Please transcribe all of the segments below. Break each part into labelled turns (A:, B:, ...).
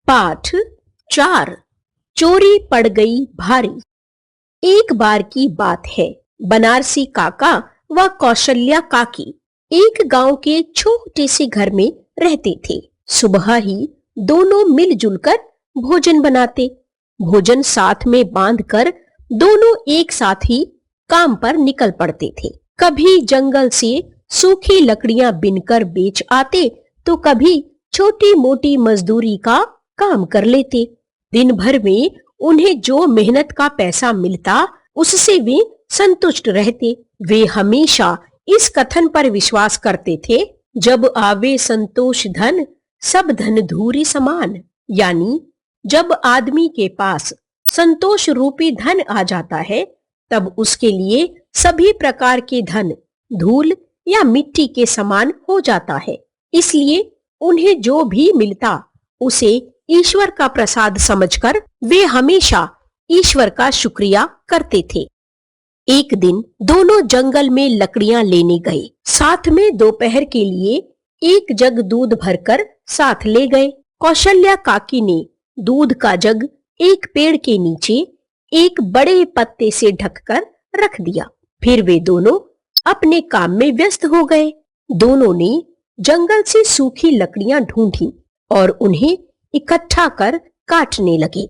A: पाठ 4। चोरी पड़ गई भारी। एक बार की बात है, बनारसी काका व कौशल्या काकी एक गांव के छोटे से घर में रहते थे। सुबह ही दोनों मिलजुल कर भोजन बनाते। भोजन साथ में बांधकर दोनों एक साथ ही काम पर निकल पड़ते थे। कभी जंगल से सूखी लकड़ियां बिनकर बेच आते तो कभी छोटी मोटी मजदूरी का काम कर लेते। दिन भर में उन्हें जो मेहनत का पैसा मिलता उससे वे संतुष्ट रहते। वे हमेशा इस कथन पर विश्वास करते थे, जब आवे संतोष धन सब धन धूरी समान। यानी जब आदमी के पास संतोष रूपी धन आ जाता है तब उसके लिए सभी प्रकार के धन धूल या मिट्टी के समान हो जाता है। इसलिए उन्हें जो भी मिलता उसे ईश्वर का प्रसाद समझकर वे हमेशा ईश्वर का शुक्रिया करते थे। एक दिन दोनों जंगल में लकड़ियां लेने गए। साथ में दोपहर के लिए एक जग दूध भरकर साथ ले गए। कौशल्या काकी ने दूध का जग एक पेड़ के नीचे एक बड़े पत्ते से ढककर रख दिया। फिर वे दोनों अपने काम में व्यस्त हो गए। दोनों ने जंगल से सूखी लकड़ियां ढूंढी और उन्हें इकट्ठा कर काटने लगे।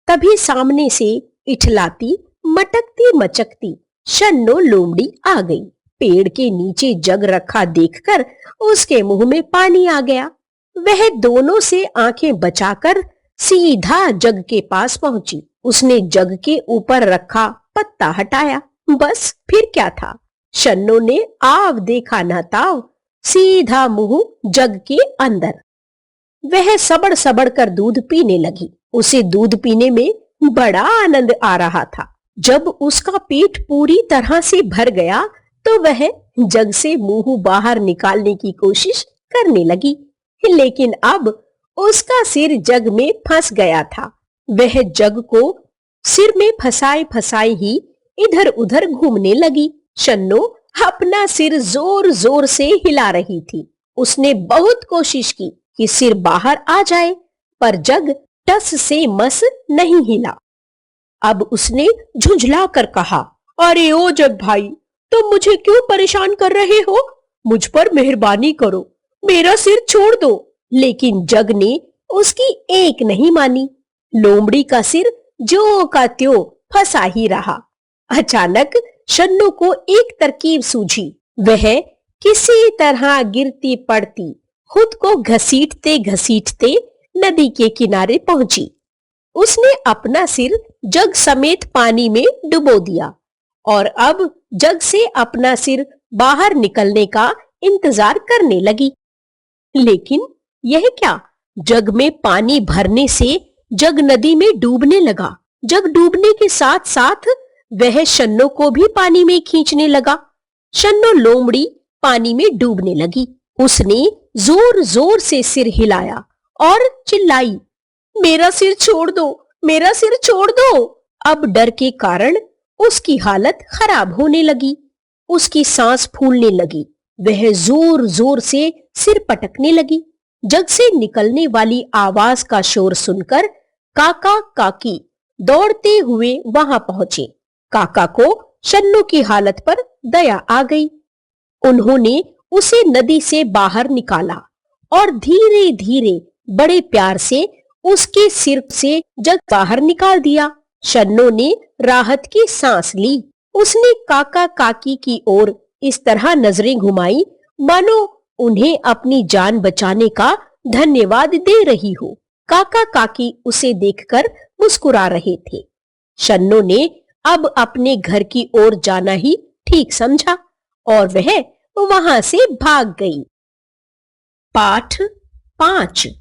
A: तभी सामने से इठलाती मटकती मचकती शन्नो लोमड़ी आ गई। पेड़ के नीचे जग रखा देखकर उसके मुंह में पानी आ गया। वह दोनों से आंखें बचाकर सीधा जग के पास पहुंची। उसने जग के ऊपर रखा पत्ता हटाया। बस फिर क्या था, शन्नो ने आव देखा न ताव सीधा मुंह जग के अंदर। वह सबड़ सबड़ कर दूध पीने लगी। उसे दूध पीने में बड़ा आनंद आ रहा था। जब उसका पेट पूरी तरह से भर गया तो वह जग से मुंह बाहर निकालने की कोशिश करने लगी, लेकिन अब उसका सिर जग में फंस गया था। वह जग को सिर में फंसाए फंसाए ही इधर उधर घूमने लगी। शन्नो अपना सिर जोर जोर से हिला रही थी। उसने बहुत कोशिश की कि सिर बाहर आ जाए, पर जग टस से मस नहीं हिला। अब उसने झुंझला कर कहा, अरे ओ जग भाई, तुम मुझे क्यों परेशान कर रहे हो? मुझ पर मेहरबानी करो, मेरा सिर छोड़ दो। लेकिन जग ने उसकी एक नहीं मानी। लोमड़ी का सिर जो का त्यों फंसा ही रहा। अचानक शन्नो को एक तरकीब सूझी। वह किसी तरह गिरती पड़ती खुद को घसीटते घसीटते नदी के किनारे पहुंची। उसने अपना सिर जग समेत पानी में डुबो दिया और अब जग से अपना सिर बाहर निकलने का इंतजार करने लगी। लेकिन यह क्या, जग में पानी भरने से जग नदी में डूबने लगा। जग डूबने के साथ साथ वह शन्नो को भी पानी में खींचने लगा। शन्नो लोमड़ी पानी में डूबने लगी। उसने जोर जोर से सिर हिलाया और चिल्लाई, मेरा सिर छोड़ दो, मेरा सिर छोड़ दो। अब डर के कारण उसकी हालत खराब होने लगी। उसकी सांस फूलने लगी। वह जोर जोर से सिर पटकने लगी। जग से निकलने वाली आवाज का शोर सुनकर काका काकी दौड़ते हुए वहां पहुंचे। काका को शन्नो की हालत पर दया आ गई। उन्होंने उसे नदी से बाहर निकाला और धीरे धीरे बड़े प्यार से उसके सिर से जग बाहर निकाल दिया। शन्नो ने राहत की सांस ली। उसने काका काकी की ओर इस तरह नजरें घुमाई मानो उन्हें अपनी जान बचाने का धन्यवाद दे रही हो। काका काकी उसे देखकर मुस्कुरा रहे थे। शन्नो ने अब अपने घर की ओर जाना ही ठीक समझा और वह वहां से भाग गई। पाठ 5।